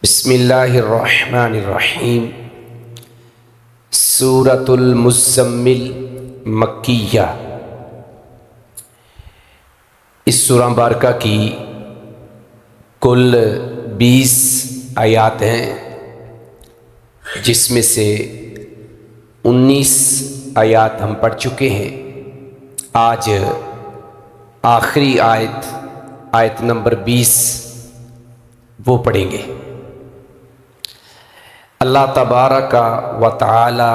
بسم اللہ الرحمن الرحیم۔ سورۃ المزمل مکیہ۔ اس سورہ مبارکہ کی کل 20 آیات ہیں، جس میں سے 19 آیات ہم پڑھ چکے ہیں۔ آج آخری آیت نمبر 20 وہ پڑھیں گے۔ اللہ تبارک و تعالی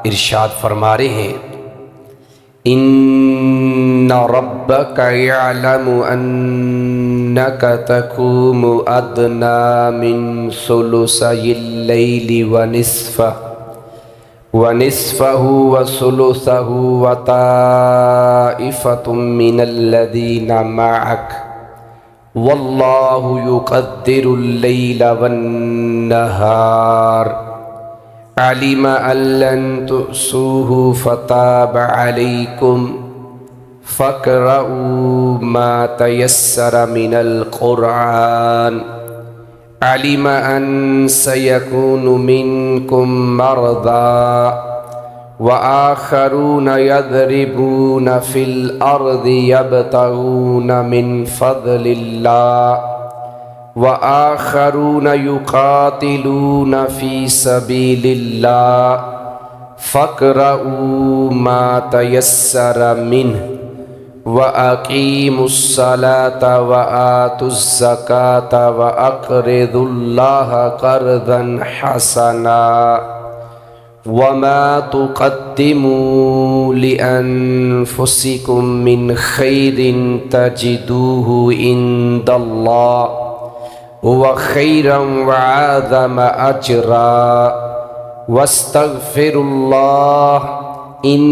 ارشاد فرما رہے ہیں، ان ربک یعلم انک تقوم ادنی من ثلثی اللیل ونصفہ وثلثہ وطائفۃ من الذین معک واللہ یقدر اللیل والنہار علم ان لن تحصوہ فتاب علیکم فاقرؤوا ما تیسر من القرآن علم ان سیکون منکم مرضی وآخرون یضربون فی الارض یبتغون من فضل اللہ وآخرون یقاتلون فی سبیل اللہ فاقرؤوا ما تیسر منہ وَأَقِيمُوا الصَّلَاةَ وَآتُوا الزَّكَاةَ وَأَقْرِضُوا اللَّهَ قَرْضًا حَسَنًا وَمَا تُقَدِّمُوا لِأَنفُسِكُم مِّنْ خَيْرٍ تَجِدُوهُ عِندَ اللَّهِ هُوَ خَيْرًا وَأَعْظَمَ أَجْرًا وَاسْتَغْفِرُوا اللَّهَ ان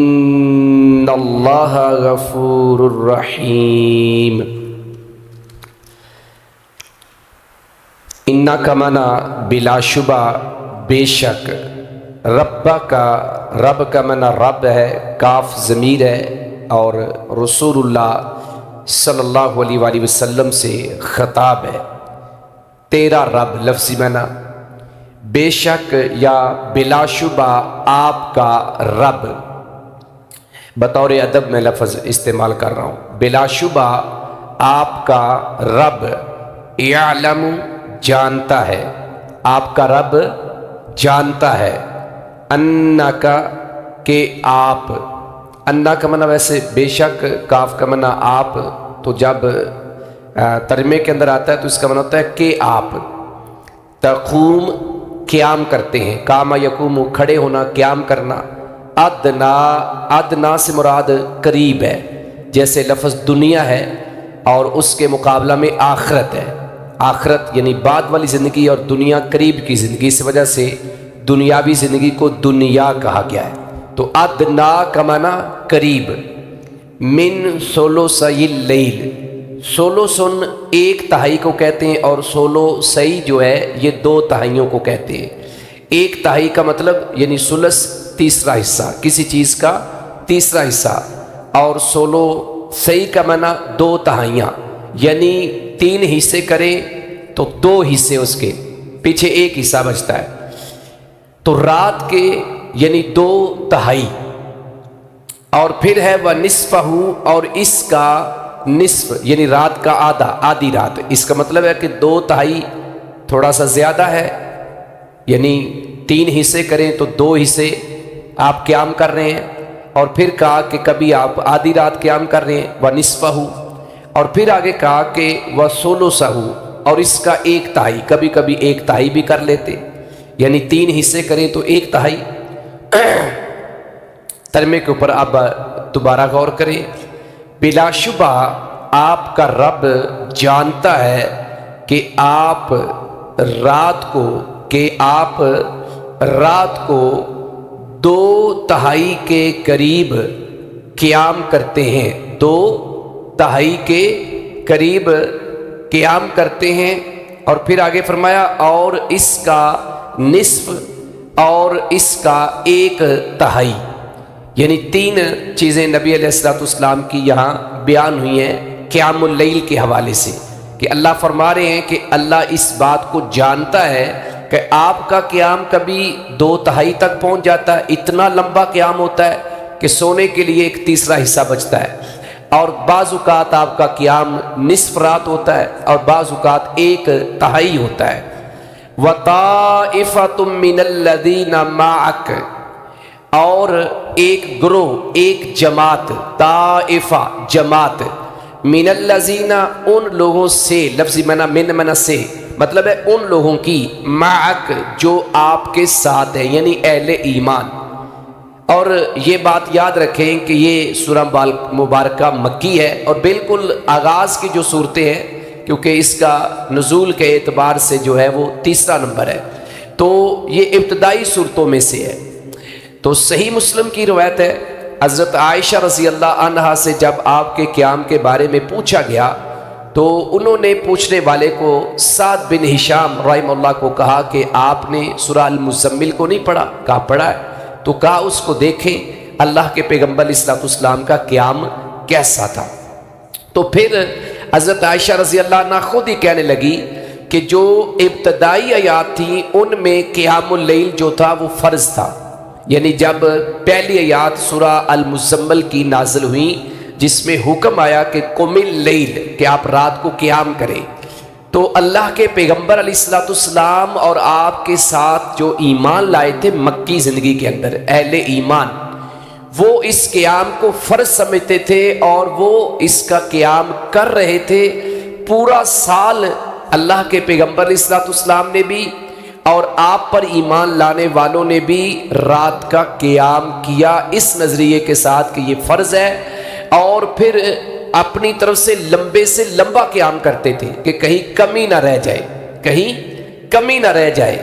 اللہ غفور الرحیم۔ انا کا معنی بلا شبہ بے شک، ربا کا رب کا معنی رب ہے، کاف ضمیر ہے، اور رسول اللہ صلی اللہ علیہ وآلہ وسلم سے خطاب ہے۔ تیرا رب لفظی معنی بے شک یا بلا شبہ آپ کا رب، بطور ادب میں لفظ استعمال کر رہا ہوں۔ بلا شبہ آپ کا رب یعلم جانتا ہے، آپ کا رب جانتا ہے، انکا کہ آپ، انا کا معنی ویسے بے شک، کاف کا معنی آپ، تو جب ترجمے کے اندر آتا ہے تو اس کا معنی ہوتا ہے کہ آپ تقوم قیام کرتے ہیں، قام یقوم کھڑے ہونا، قیام کرنا، ادنا ادنا سے مراد قریب ہے، جیسے لفظ دنیا ہے اور اس کے مقابلہ میں آخرت ہے۔ آخرت یعنی بعد والی زندگی اور دنیا قریب کی زندگی، اس وجہ سے دنیاوی زندگی کو دنیا کہا گیا ہے۔ تو ادنا کا معنی قریب، من ثلثی اللیل، ثلثن ایک تہائی کو کہتے ہیں، اور ثلثی جو ہے یہ 2 تہائیوں کو کہتے ہیں۔ ایک تہائی کا مطلب یعنی ثلث تیسرا حصہ، کسی چیز کا تیسرا حصہ، اور ثلثی کا معنی 2 تہائیاں، یعنی 3 حصے کریں تو 2 حصے اس کے پیچھے 1 حصہ بچتا ہے۔ تو رات کے یعنی 2 تہائی، اور پھر ہے وَنِصْفَهُ، اور اس کا نصف یعنی رات کا آدھی رات۔ اس کا مطلب ہے کہ 2 تہائی تھوڑا سا زیادہ ہے، یعنی 3 حصے کریں تو 2 حصے آپ قیام کر رہے ہیں، اور پھر کہا کہ کبھی آپ آدھی رات قیام کر رہے ہیں وَنِصْفَهُ، اور پھر آگے کہا کہ وَثُلُثَهُ، اور اس کا 1 تہائی، کبھی کبھی 1 تہائی بھی کر لیتے، یعنی 3 حصے کریں تو 1 تہائی۔ ترجمے کے اوپر اب دوبارہ غور کریں۔ بلا شبہ آپ کا رب جانتا ہے کہ آپ رات کو 2 تہائی کے قریب قیام کرتے ہیں، 2 تہائی کے قریب قیام کرتے ہیں، اور پھر آگے فرمایا اور اس کا نصف اور اس کا 1 تہائی، یعنی 3 چیزیں نبی علیہ الصلوۃ والسلام کی یہاں بیان ہوئی ہیں قیام اللیل کے حوالے سے، کہ اللہ فرما رہے ہیں کہ اللہ اس بات کو جانتا ہے کہ آپ کا قیام کبھی 2/3 تک پہنچ جاتا ہے، اتنا لمبا قیام ہوتا ہے کہ سونے کے لیے 1/3 حصہ بچتا ہے، اور بعض اوقات آپ کا قیام نصف رات ہوتا ہے اور بعض اوقات 1/3 ہوتا ہے۔ وَطَائِفَةٌ مِّنَ الَّذِينَ مَعَكَ، اور ایک گروہ، ایک جماعت، طائفہ جماعت، من الذین ان لوگوں سے، لفظی معنی من معنی سے، مطلب ہے ان لوگوں کی، معک جو آپ کے ساتھ ہے، یعنی اہل ایمان۔ اور یہ بات یاد رکھیں کہ یہ سورہ مبارکہ مکی ہے اور بالکل آغاز کی جو صورتیں ہیں، کیونکہ اس کا نزول کے اعتبار سے جو ہے وہ 3 نمبر ہے، تو یہ ابتدائی صورتوں میں سے ہے۔ تو صحیح مسلم کی روایت ہے، حضرت عائشہ رضی اللہ عنہا سے جب آپ کے قیام کے بارے میں پوچھا گیا تو انہوں نے پوچھنے والے کو، سعد بن ہشام رحمہ اللہ کو، کہا کہ آپ نے سورہ المزمل کو نہیں پڑھا؟ کہا پڑھا ہے۔ تو کہا اس کو دیکھیں اللہ کے پیغمبر علیہ السلام کا قیام کیسا تھا۔ تو پھر حضرت عائشہ رضی اللہ عنہ خود ہی کہنے لگی کہ جو ابتدائی آیات تھیں ان میں قیام اللیل جو تھا وہ فرض تھا، یعنی جب پہلی آیات سورہ المزمل کی نازل ہوئی جس میں حکم آیا کہ قم اللیل، کہ آپ رات کو قیام کریں، تو اللہ کے پیغمبر علیہ السلام اور آپ کے ساتھ جو ایمان لائے تھے مکی زندگی کے اندر، اہل ایمان، وہ اس قیام کو فرض سمجھتے تھے اور وہ اس کا قیام کر رہے تھے پورا سال۔ اللہ کے پیغمبر علیہ السلام نے بھی اور آپ پر ایمان لانے والوں نے بھی رات کا قیام کیا اس نظریے کے ساتھ کہ یہ فرض ہے، اور پھر اپنی طرف سے لمبا قیام کرتے تھے کہ کہیں کمی نہ رہ جائے، کہیں کمی نہ رہ جائے۔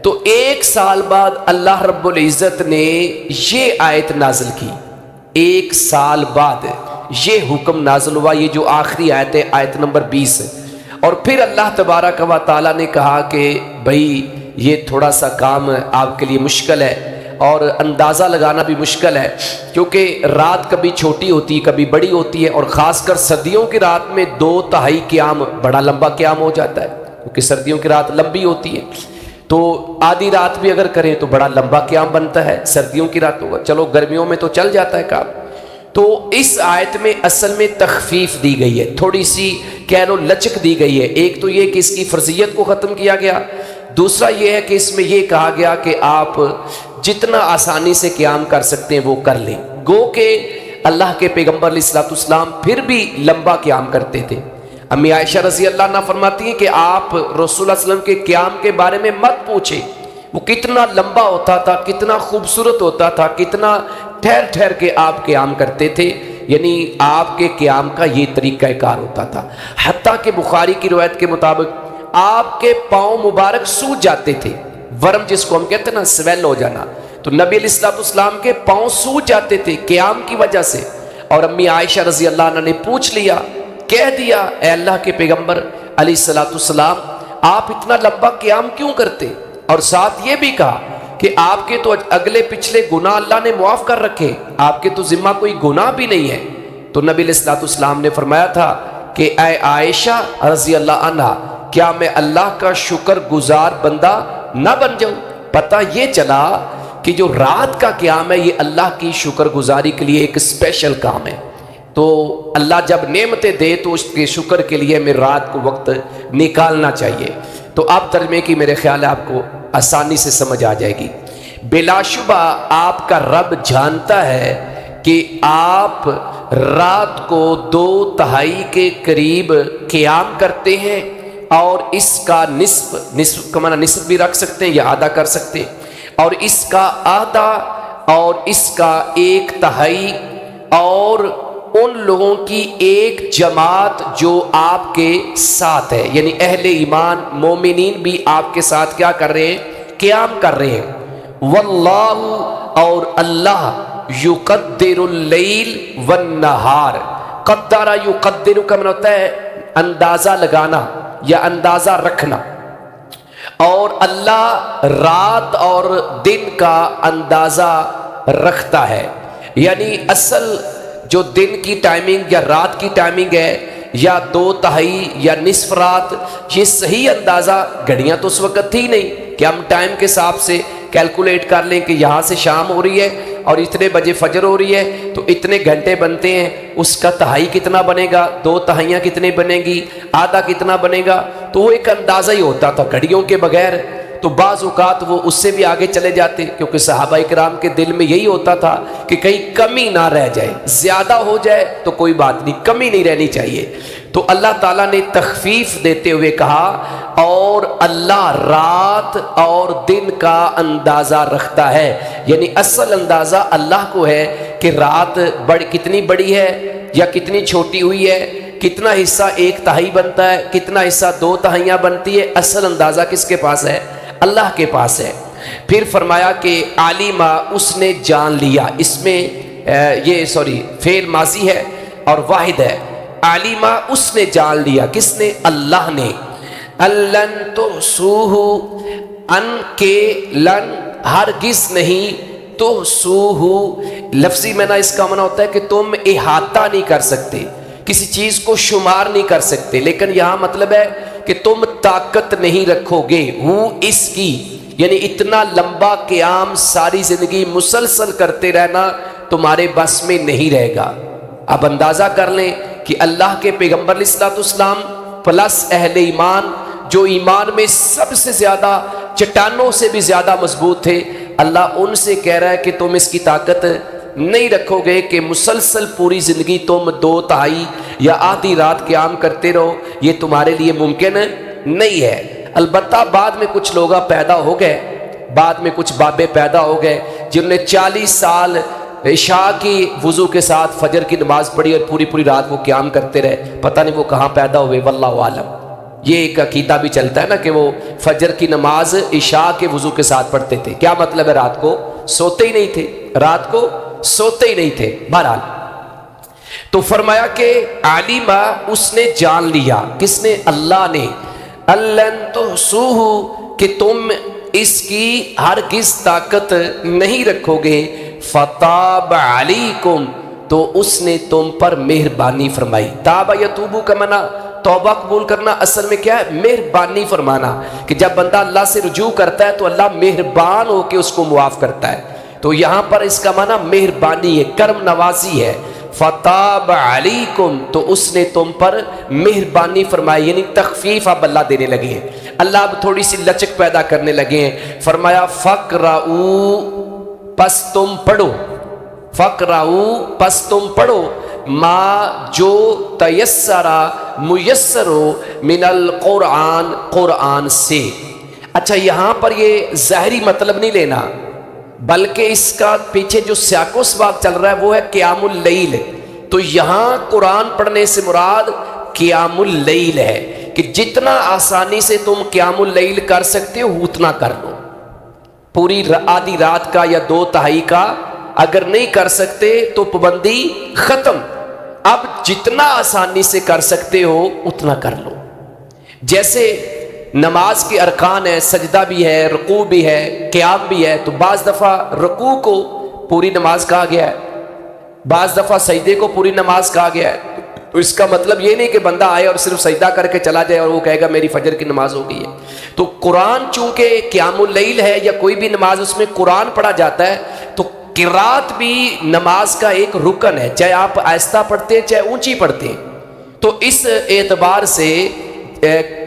تو 1 سال بعد اللہ رب العزت نے یہ آیت نازل کی، 1 سال بعد یہ حکم نازل ہوا، یہ جو آخری آیت ہے، آیت نمبر 20۔ اور پھر اللہ تبارک و تعالیٰ نے کہا کہ بھائی یہ تھوڑا سا کام آپ کے لیے مشکل ہے اور اندازہ لگانا بھی مشکل ہے، کیونکہ رات کبھی چھوٹی ہوتی ہے کبھی بڑی ہوتی ہے، اور خاص کر سردیوں کی رات میں 2/3 قیام بڑا لمبا قیام ہو جاتا ہے، کیونکہ سردیوں کی رات لمبی ہوتی ہے، تو آدھی رات بھی اگر کریں تو بڑا لمبا قیام بنتا ہے، سردیوں کی رات ہوگا، چلو گرمیوں میں تو چل جاتا ہے کام۔ تو اس آیت میں اصل میں تخفیف دی گئی ہے، تھوڑی سی کہہ لو لچک دی گئی ہے۔ ایک تو یہ کہ اس کی فرضیت کو ختم کیا گیا، دوسرا یہ ہے کہ اس میں یہ کہا گیا کہ آپ جتنا آسانی سے قیام کر سکتے ہیں وہ کر لیں، گو کہ اللہ کے پیغمبر علیہ السلام پھر بھی لمبا قیام کرتے تھے۔ امی عائشہ رضی اللہ عنہ فرماتی ہیں کہ آپ رسول اللہ صلی اللہ علیہ وسلم کے قیام کے بارے میں مت پوچھیں، وہ کتنا لمبا ہوتا تھا، کتنا خوبصورت ہوتا تھا، کتنا ٹھہر ٹھہر کے آپ قیام کرتے تھے، یعنی آپ کے قیام کا یہ طریقہ کار ہوتا تھا، حتیٰ کہ بخاری کی روایت کے مطابق آپ کے پاؤں مبارک سوج جاتے تھے، ورم جس کو ہم کہتے ہیں نا، سویل ہو جانا، تو نبی علیہ السلام کے پاؤں سوج جاتے تھے قیام کی وجہ سے۔ اور امی عائشہ رضی اللہ عنہ نے پوچھ لیا، کہہ دیا، اے اللہ کے پیغمبر علیہ السلام آپ اتنا لمبا قیام کیوں کرتے؟ اور ساتھ یہ بھی کہا کہ آپ کے تو اگلے پچھلے گناہ اللہ نے معاف کر رکھے، آپ کے تو ذمہ کوئی گناہ بھی نہیں ہے۔ تو نبی علیہ السلام نے فرمایا تھا کہ اے عائشہ رضی اللہ عنہ، کیا میں اللہ کا شکر گزار بندہ نہ بن جاؤں؟ پتہ یہ چلا کہ جو رات کا قیام ہے یہ اللہ کی شکر گزاری کے لیے ایک اسپیشل کام ہے، تو اللہ جب نعمتیں دے تو اس کے شکر کے لیے ہمیں رات کو وقت نکالنا چاہیے۔ تو اب ترجمے کی میرے خیال ہے آپ کو آسانی سے سمجھ آ جائے گی۔ بلا شبہ آپ کا رب جانتا ہے کہ آپ رات کو 2/3 کے قریب قیام کرتے ہیں، اور اس کا نصف کا معنی نصف بھی رکھ سکتے ہیں یا آدھا کر سکتے ہیں، اور اس کا آدھا اور اس کا 1/3 اور ان لوگوں کی ایک جماعت جو آپ کے ساتھ ہے، یعنی اہل ایمان مومنین بھی آپ کے ساتھ کیا کر رہے ہیں؟ قیام کر رہے ہیں۔ واللہ، اور اللہ، یقدر اللیل والنہار، قدر یقدر کا معنی ہوتا ہے اندازہ لگانا یا اندازہ رکھنا، اور اللہ رات اور دن کا اندازہ رکھتا ہے، یعنی اصل جو دن کی ٹائمنگ یا رات کی ٹائمنگ ہے یا 2/3 یا نصف رات، یہ صحیح اندازہ گھڑیاں تو اس وقت تھی نہیں کہ ہم ٹائم کے حساب سے کیلکولیٹ کر لیں کہ یہاں سے شام ہو رہی ہے اور اتنے بجے فجر ہو رہی ہے تو اتنے گھنٹے بنتے ہیں، اس کا تہائی کتنا بنے گا، 2 تہائیاں کتنے بنے گی، آدھا کتنا بنے گا، تو وہ ایک اندازہ ہی ہوتا تھا گھڑیوں کے بغیر۔ تو بعض اوقات وہ اس سے بھی آگے چلے جاتے، کیونکہ صحابہ اکرام کے دل میں یہی ہوتا تھا کہ کہیں کمی نہ رہ جائے، زیادہ ہو جائے تو کوئی بات نہیں، کمی نہیں رہنی چاہیے۔ تو اللہ تعالیٰ نے تخفیف دیتے ہوئے کہا اور اللہ رات اور دن کا اندازہ رکھتا ہے، یعنی اصل اندازہ اللہ کو ہے کہ رات کتنی بڑی ہے یا کتنی چھوٹی ہوئی ہے، کتنا حصہ 1/3 بنتا ہے، کتنا حصہ 2 تہائیاں بنتی ہے، اصل اندازہ کس کے پاس ہے؟ اللہ کے پاس ہے۔ پھر فرمایا کہ عالمہ اس نے جان لیا، اس میں یہ فعل ماضی ہے اور واحد ہے، عالمہ اس نے جان لیا، کس نے؟ اللہ نے، لن تحصوہ، ان کے لن ہرگز نہیں، تحصوہ لفظی معنی اس کا معنی ہوتا ہے کہ تم احاطہ نہیں کر سکتے، کسی چیز کو شمار نہیں کر سکتے، لیکن یہاں مطلب ہے کہ تم طاقت نہیں رکھو گے اس کی، یعنی اتنا لمبا قیام ساری زندگی مسلسل کرتے رہنا تمہارے بس میں نہیں رہے گا۔ اب اندازہ کر لیں کہ اللہ کے پیغمبر علیہ الصلوۃ والسلام پلس اہل ایمان جو ایمان میں سب سے زیادہ چٹانوں سے بھی زیادہ مضبوط تھے، اللہ ان سے کہہ رہا ہے کہ تم اس کی طاقت نہیں رکھو گے کہ مسلسل پوری زندگی تم 2 تہائی یا آدھی رات قیام کرتے رہو، یہ تمہارے لیے ممکن نہیں ہے۔ البتہ بعد میں کچھ لوگ پیدا ہو گئے، بعد میں کچھ بابے پیدا ہو گئے جنہوں نے 40 سال عشاء کی وضو کے ساتھ فجر کی نماز پڑھی اور پوری رات وہ قیام کرتے رہے، پتہ نہیں وہ کہاں پیدا ہوئے، واللہ عالم۔ یہ ایک عقیدہ بھی چلتا ہے نا کہ وہ فجر کی نماز عشاء کے وضو کے ساتھ پڑھتے تھے، کیا مطلب ہے؟ رات کو سوتے ہی نہیں تھے، رات کو سوتے ہی نہیں تھے۔ بہرحال تو فرمایا کہ عالمہ اس نے جان لیا، کس نے؟ اللہ نے، لن تحصوہ کہ تم اس کی ہرگز طاقت نہیں رکھو گے، فتاب علیکم تو اس نے تم پر مہربانی فرمائی۔ تاب یتوبو کا معنی توبہ قبول کرنا، اصل میں کیا ہے؟ مہربانی فرمانا، کہ جب بندہ اللہ سے رجوع کرتا ہے تو اللہ مہربان ہو کے اس کو معاف کرتا ہے، تو یہاں پر اس کا معنی مہربانی ہے، کرم نوازی ہے۔ فتاب علیکم تو اس نے تم پر مہربانی فرمائی، یعنی تخفیف اب اللہ دینے لگے ہیں، اللہ اب تھوڑی سی لچک پیدا کرنے لگے ہیں۔ فرمایا فقرؤ پس تم پڑھو، فقرؤ پس تم پڑھو، ما جو تیسرا میسر ہو من القرآن قرآن سے۔ اچھا یہاں پر یہ ظاہری مطلب نہیں لینا، بلکہ اس کا پیچھے جو سیاق و سباق چل رہا ہے وہ ہے قیام اللیل، تو یہاں قرآن پڑھنے سے مراد قیام اللیل ہے کہ جتنا آسانی سے تم قیام اللیل کر سکتے ہو اتنا کر لو، پوری آدھی رات کا یا 2 تہائی کا اگر نہیں کر سکتے تو پابندی ختم، اب جتنا آسانی سے کر سکتے ہو اتنا کر لو۔ جیسے نماز کے ارکان ہے، سجدہ بھی ہے، رکوع بھی ہے، قیام بھی ہے، تو بعض دفعہ رکوع کو پوری نماز کہا گیا ہے، بعض دفعہ سجدے کو پوری نماز کہا گیا ہے، تو اس کا مطلب یہ نہیں کہ بندہ آئے اور صرف سجدہ کر کے چلا جائے اور وہ کہے گا میری فجر کی نماز ہو گئی ہے۔ تو قرآن چونکہ قیام اللیل ہے یا کوئی بھی نماز اس میں قرآن پڑھا جاتا ہے، تو قرات بھی نماز کا ایک رکن ہے، چاہے آپ آہستہ پڑھتے ہیں چاہے اونچی پڑھتے ہیں، تو اس اعتبار سے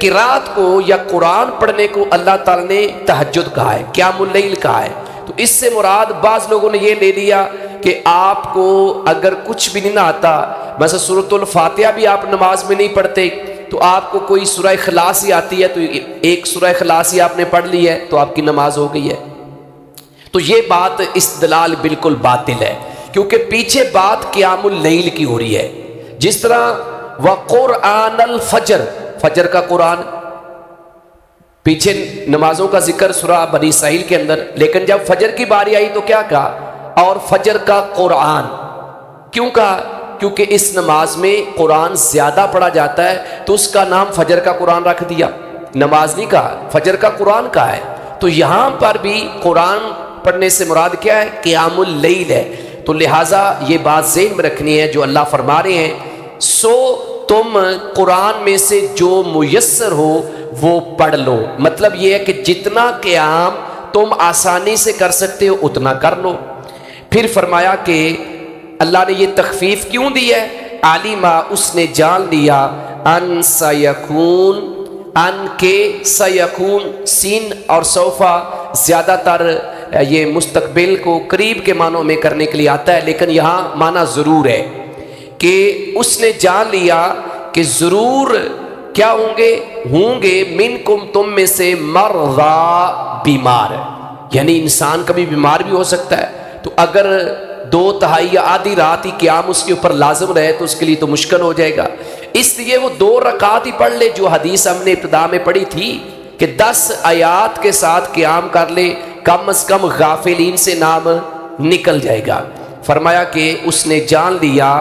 قرات کو یا قرآن پڑھنے کو اللہ تعالیٰ نے تہجد کہا ہے، قیام اللیل کہا ہے۔ تو اس سے مراد بعض لوگوں نے یہ لے لیا کہ آپ کو اگر کچھ بھی نہیں آتا، مثلا سورۃ الفاتحہ بھی آپ نماز میں نہیں پڑھتے، تو آپ کو کوئی سورہ اخلاص ہی آتی ہے تو ایک سورہ اخلاص ہی آپ نے پڑھ لی ہے تو آپ کی نماز ہو گئی ہے۔ تو یہ بات استدلال بالکل باطل ہے، کیونکہ پیچھے بات قیام اللیل کی ہو رہی ہے۔ جس طرح وقرآن الفجر، فجر کا قرآن، پیچھے نمازوں کا ذکر سورہ بنی اسرائیل کے اندر، لیکن جب فجر کی باری آئی تو کیا کہا؟ اور فجر کا قرآن۔ کیوں کہا؟ کیونکہ اس نماز میں قرآن زیادہ پڑھا جاتا ہے تو اس کا نام فجر کا قرآن رکھ دیا، نماز نہیں کہا، فجر کا قرآن کہا ہے۔ تو یہاں پر بھی قرآن پڑھنے سے مراد کیا ہے؟ قیام اللیل ہے۔ تو لہٰذا یہ بات ذہن میں رکھنی ہے جو اللہ فرما رہے ہیں، سو تم قرآن میں سے جو میسر ہو وہ پڑھ لو. مطلب یہ ہے کہ جتنا قیام تم آسانی سے کر سکتے ہو اتنا کر لو. پھر فرمایا کہ اللہ نے یہ تخفیف کیوں دی ہے؟ عالمہ اس نے جان لیا، ان سیکون، ان کے سیکون، سین اور سوفا زیادہ تر یہ مستقبل کو قریب کے معنوں میں کرنے کے لیے آتا ہے، لیکن یہاں معنی ضرور ہے کہ اس نے جان لیا کہ ضرور کیا ہوں گے منکم تم میں سے مرضا، بیمار، یعنی انسان کبھی بیمار بھی ہو سکتا ہے. تو اگر 2/3 یا آدھی رات ہی قیام اس کے اوپر لازم رہے تو اس کے لیے تو مشکل ہو جائے گا. اس لیے وہ 2 رکعت ہی پڑھ لے، جو حدیث ہم نے ابتدا میں پڑھی تھی کہ 10 آیات کے ساتھ قیام کر لے، کم از کم غافلین سے نام نکل جائے گا. فرمایا کہ اس نے جان لیا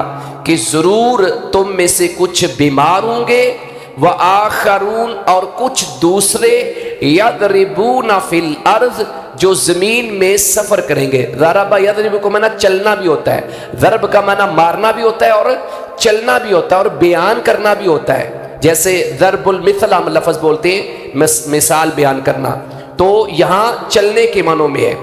کہ ضرور تم میں سے کچھ بیمار ہوں گے، وآخرون، اور کچھ دوسرے، یضربون فی الارض، جو زمین میں سفر کریں گے. ضرب یضرب کو معنی چلنا بھی ہوتا ہے، ضرب کا معنی مارنا بھی ہوتا ہے اور چلنا بھی ہوتا ہے اور بیان کرنا بھی ہوتا ہے. جیسے ضرب المثل ہم لفظ بولتے ہیں، مثال بیان کرنا، تو یہاں چلنے کے معنوں میں ہے.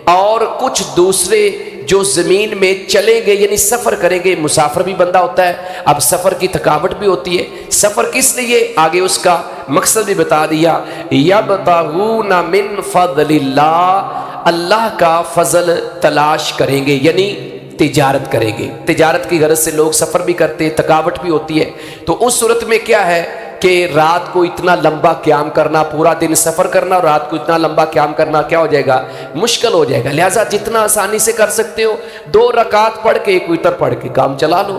اور کچھ دوسرے جو زمین میں چلیں گے، یعنی سفر کریں گے. مسافر بھی بندہ ہوتا ہے، اب سفر کی تھکاوٹ بھی ہوتی ہے. سفر کس لیے؟ آگے اس کا مقصد بھی بتا دیا. یبتغون من فضل اللہ، اللہ کا فضل تلاش کریں گے، یعنی تجارت کریں گے. تجارت کی غرض سے لوگ سفر بھی کرتے ہیں، تھکاوٹ بھی ہوتی ہے. تو اس صورت میں کیا ہے کہ رات کو اتنا لمبا قیام کرنا، پورا دن سفر کرنا اور رات کو اتنا لمبا قیام کرنا کیا ہو جائے گا؟ مشکل ہو جائے گا. لہٰذا جتنا آسانی سے کر سکتے ہو 2 رکعت پڑھ کے، 1 وتر پڑھ کے کام چلا لو.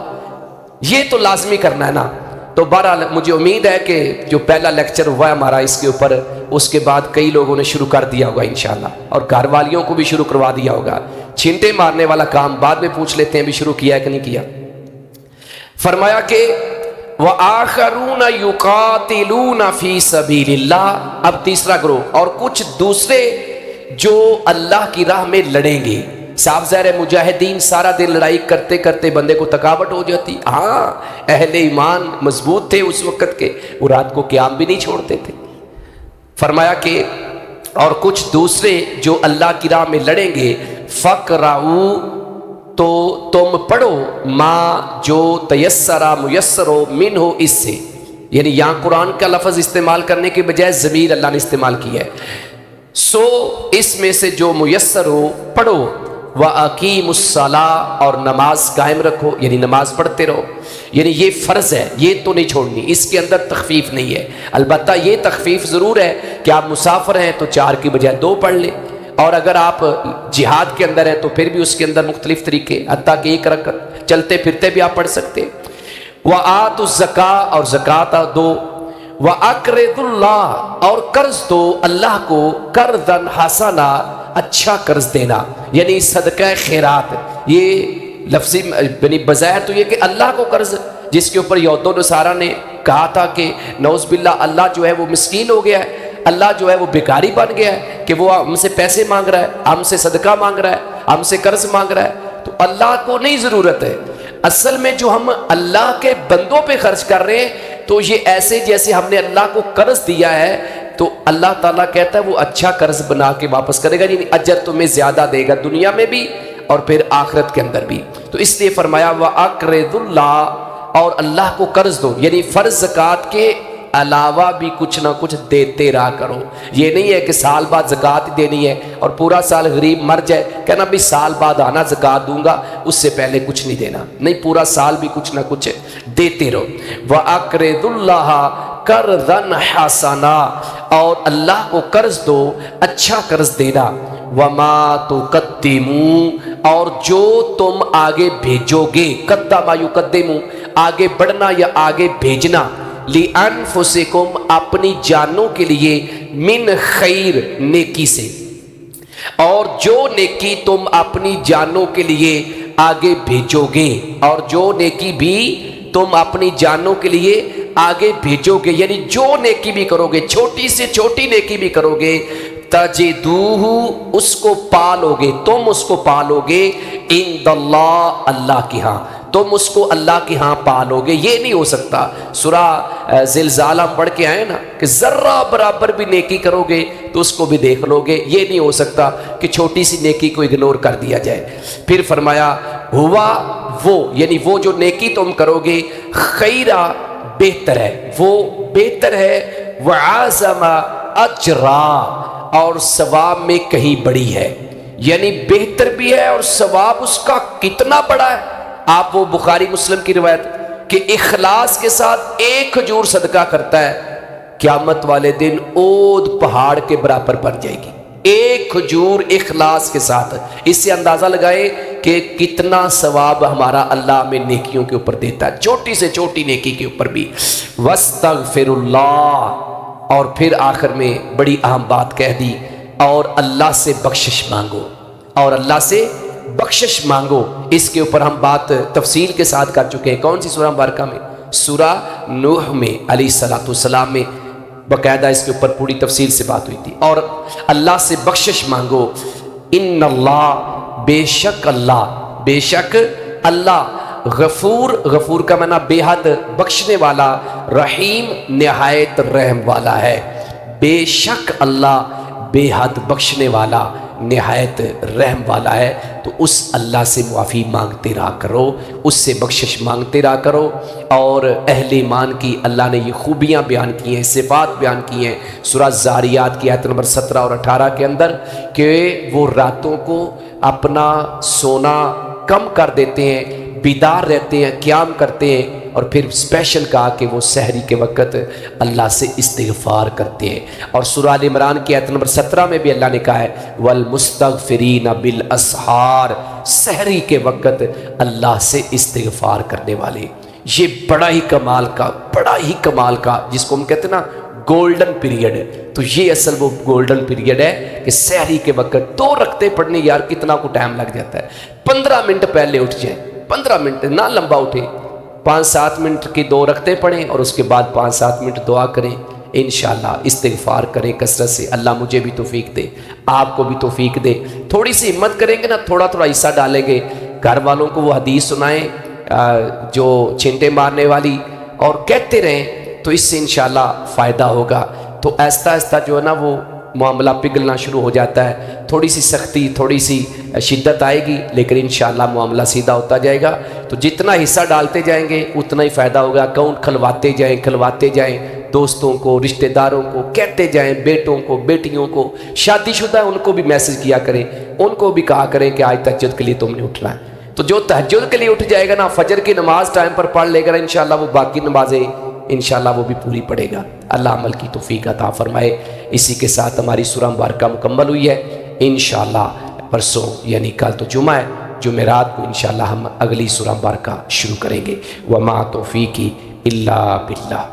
یہ تو لازمی کرنا ہے نا. تو بہرحال مجھے امید ہے کہ جو پہلا لیکچر ہوا ہے ہمارا اس کے اوپر، اس کے بعد کئی لوگوں نے شروع کر دیا ہوگا انشاءاللہ، اور گھر والیوں کو بھی شروع کروا دیا ہوگا. چھینٹے مارنے والا کام بعد میں پوچھ لیتے ہیں بھی شروع کیا ہے کہ نہیں کیا. فرمایا کہ وآخرون یقاتلون فی سبیل اللہ. اب تیسرا گروہ، اور کچھ دوسرے جو اللہ کی راہ میں لڑیں گے. صاف ظاہر ہے مجاہدین سارا دن لڑائی کرتے کرتے بندے کو تھکاوٹ ہو جاتی. ہاں اہل ایمان مضبوط تھے اس وقت کے، وہ رات کو قیام بھی نہیں چھوڑتے تھے. فرمایا کہ اور کچھ دوسرے جو اللہ کی راہ میں لڑیں گے، فقرعو، تو تم پڑھو، ما جو تیسرا میسر ہو، من ہو، اس سے. یعنی یہاں قرآن کا لفظ استعمال کرنے کے بجائے ضمیر اللہ نے استعمال کیا ہے. سو اس میں سے جو میسر ہو پڑھو. وَأَقِيمُوا الصَّلَاةَ، اور نماز قائم رکھو، یعنی نماز پڑھتے رہو. یعنی یہ فرض ہے، یہ تو نہیں چھوڑنی، اس کے اندر تخفیف نہیں ہے. البتہ یہ تخفیف ضرور ہے کہ آپ مسافر ہیں تو 4 کی بجائے 2 پڑھ لیں، اور اگر آپ جہاد کے اندر ہیں تو پھر بھی اس کے اندر مختلف طریقے، حتیٰ کہ 1 رکعت چلتے پھرتے بھی آپ پڑھ سکتے ہیں. وَآتُوا الزَّكَاةَ، اور زکوٰۃ دو. وَأَقْرِضُوا اللَّهَ، اور قرض دو اللہ کو، قرضاً حسنا، اچھا قرض دینا، یعنی صدقہ خیرات. یہ لفظی یعنی بظاہر تو یہ کہ اللہ کو قرض، جس کے اوپر یہود و نصارہ نے کہا تھا کہ نعوذ باللہ اللہ جو ہے وہ مسکین ہو گیا ہے، اللہ جو ہے وہ بیکاری بن گیا ہے کہ وہ ہم سے پیسے مانگ رہا ہے، ہم سے صدقہ مانگ رہا ہے، ہم سے قرض مانگ رہا ہے. تو اللہ کو نہیں ضرورت ہے. اصل میں جو ہم اللہ کے بندوں پہ خرچ کر رہے ہیں تو یہ ایسے جیسے ہم نے اللہ کو قرض دیا ہے، تو اللہ تعالیٰ کہتا ہے وہ اچھا قرض بنا کے واپس کرے گا، یعنی اجر تمہیں زیادہ دے گا دنیا میں بھی اور پھر آخرت کے اندر بھی. تو اس لیے فرمایا وَأَقْرِضُوا اللَّهَ، اور اللہ کو قرض دو، یعنی فرض زکوٰۃ کے علاوہ بھی کچھ نہ کچھ دیتے رہا کرو. یہ نہیں ہے کہ سال بعد زکوٰۃ دینی ہے اور پورا سال غریب مر جائے کہنا بھی سال بعد آنا زکوٰۃ دوں گا، اس سے پہلے کچھ نہیں دینا. نہیں، پورا سال بھی کچھ نہ کچھ دیتے رہو. وَأَقْرِضُوا اللَّهَ قَرْضًا حَسَنًا، اور اللہ کو قرض دو، اچھا قرض دینا. وَمَا تُقَدِّمُوا، اور جو تم آگے بھیجو گے، قدّم یقدم، آگے بڑھنا یا آگے بھیجنا، لِأَنفُسِكُمْ، اپنی جانوں کے لیے، من خیر، نیکی سے. اور جو نیکی تم اپنی جانوں کے لیے آگے بھیجو گے، اور جو نیکی بھی تم اپنی جانوں کے لیے آگے بھیجو گے، یعنی جو نیکی بھی کرو گے، چھوٹی سے چھوٹی نیکی بھی کرو گے، تجدوہ، اس کو پالو گے، تم اس کو پالو گے، عند اللہ، اللہ کے ہاں. تم اس کو اللہ کے ہاں پالو گے، یہ نہیں ہو سکتا۔ سورہ زلزال ہم پڑھ کے آئے نا کہ ذرہ برابر بھی نیکی کرو گے تو اس کو بھی دیکھ لو گے، یہ نہیں ہو سکتا کہ چھوٹی سی نیکی کو اگنور کر دیا جائے۔ پھر فرمایا ہوا وہ، یعنی وہ جو نیکی تم کرو گے، خیرہ بہتر ہے، وہ بہتر ہے، وعظم اجرا اور ثواب میں کہیں بڑی ہے، یعنی بہتر بھی ہے اور ثواب اس کا کتنا بڑا ہے۔ آپ وہ بخاری مسلم کی روایت کہ اخلاص کے ساتھ ایک کھجور صدقہ کرتا ہے، قیامت والے دن اود پہاڑ کے برابر بن جائے گی، ایک کھجور اخلاص کے ساتھ۔ اس سے اندازہ لگائے کہ کتنا ثواب ہمارا اللہ میں نیکیوں کے اوپر دیتا ہے، چھوٹی سے چھوٹی نیکی کے اوپر بھی۔ واستغفر اللہ، اور پھر آخر میں بڑی اہم بات کہہ دی، اور اللہ سے بخشش مانگو، اور اللہ سے بخشش مانگو۔ اس کے اوپر ہم بات تفصیل کے ساتھ کر چکے ہیں۔ کون سی سورہ مبارکہ میں؟ سورہ نوح میں علیہ السلام میں باقاعدہ اس کے اوپر پوری تفصیل سے بات ہوئی تھی۔ اور اللہ سے بخشش مانگو۔ ان اللہ، بے شک اللہ غفور، غفور کا معنی بے حد بخشنے والا، رحیم نہایت رحم والا ہے۔ بے شک اللہ بے حد بخشنے والا، نہایت رحم والا ہے۔ تو اس اللہ سے معافی مانگتے رہا کرو، اس سے بخشش مانگتے رہا کرو۔ اور اہل ایمان کی اللہ نے یہ خوبیاں بیان کی ہیں، صفات بیان کی ہیں سورہ زاریات کی آیت نمبر 17 اور 18 کے اندر، کہ وہ راتوں کو اپنا سونا کم کر دیتے ہیں، بیدار رہتے ہیں، قیام کرتے ہیں، اور پھر اسپیشل کہا کہ وہ سحری کے وقت اللہ سے استغفار کرتے ہیں۔ اور سورہ آل عمران کی آیت نمبر 17 میں بھی اللہ نے کہا ہے والمستغفرین بالاسحار، سحری کے وقت اللہ سے استغفار کرنے والے۔ یہ بڑا ہی کمال کا جس کو ہم کہتے ہیں نا گولڈن پیریڈ ہے، تو یہ اصل وہ گولڈن پیریڈ ہے کہ سحری کے وقت 2 رکعتیں پڑھنے، یار کتنا کو ٹائم لگ جاتا ہے، 15 منٹ پہلے اٹھ جائیں، 15 منٹ نہ لمبا اٹھے، 5-7 منٹ کی 2 رکعتیں پڑھیں اور اس کے بعد 5-7 منٹ دعا کریں، انشاءاللہ استغفار کریں کثرت سے۔ اللہ مجھے بھی توفیق دے، آپ کو بھی توفیق دے۔ تھوڑی سی ہمت کریں گے نا، تھوڑا حصہ ڈالیں گے، گھر والوں کو وہ حدیث سنائیں جو چھینٹے مارنے والی، اور کہتے رہیں، تو اس سے انشاءاللہ فائدہ ہوگا۔ تو آہستہ آہستہ جو ہے نا وہ معاملہ پگھلنا شروع ہو جاتا ہے، تھوڑی سی سختی، تھوڑی سی شدت آئے گی، لیکن انشاءاللہ معاملہ سیدھا ہوتا جائے گا۔ تو جتنا حصہ ڈالتے جائیں گے اتنا ہی فائدہ ہوگا۔ اکاؤنٹ کھلواتے جائیں، دوستوں کو، رشتہ داروں کو کہتے جائیں، بیٹوں کو، بیٹیوں کو، شادی شدہ ان کو بھی میسج کیا کریں، ان کو بھی کہا کریں کہ آج تہجد کے لیے تم نے اٹھنا ہے۔ تو جو تہجد کے لیے اٹھ جائے گا نا، فجر کی نماز ٹائم پر پڑھ لے گا نا، انشاءاللہ وہ باقی نمازیں انشاءاللہ وہ بھی پوری پڑے گا۔ اللہ عمل کی توفیق عطا فرمائے۔ اسی کے ساتھ ہماری سورہ مبارکہ مکمل ہوئی ہے۔ انشاءاللہ پرسوں یعنی کل تو جمعہ ہے، جمعرات کو انشاءاللہ ہم اگلی سورہ مبارکہ شروع کریں گے۔ وما توفیقی الا باللہ۔